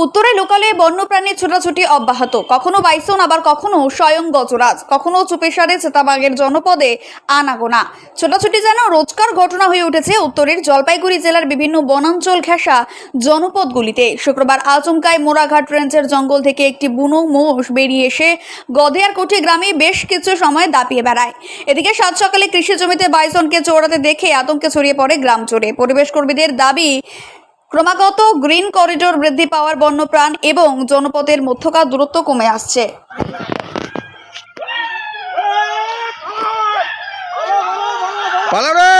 উত্তরে লোকালয়ে বন্যপ্রাণীর ছোটাছুটি অব্যাহত, কখনো বাইসন আবার কখনো স্বয়ং গজরাজ, কখনো চুপেসারে চিতাবাঘের জনপদে আনাগোনা। ছোটাছুটি যেন রোজকার ঘটনা হয়ে উঠেছে উত্তরের জলপাইগুড়ি জেলার বিভিন্ন বনাঞ্চল ঘেঁষা জনপদগুলিতে। শুক্রবার আচমকায় মোড়াঘাট রেঞ্জের জঙ্গল থেকে একটি বুনো মোষ বেরিয়ে এসে গধেয়ারকোঠি গ্রামে বেশ কিছু সময় দাপিয়ে বেড়ায়। এদিকে সাত সকালে কৃষি জমিতে বাইসনকে চড়াতে দেখে আতঙ্কে ছড়িয়ে পড়ে গ্রাম জুড়ে। পরিবেশ কর্মীদের দাবি, ক্রমাগত গ্রিন করিডোর বৃদ্ধি পাওয়ার বন্যপ্রাণ এবং জনপদের মধ্যকার দূরত্ব কমে আসছে। পালাও রে!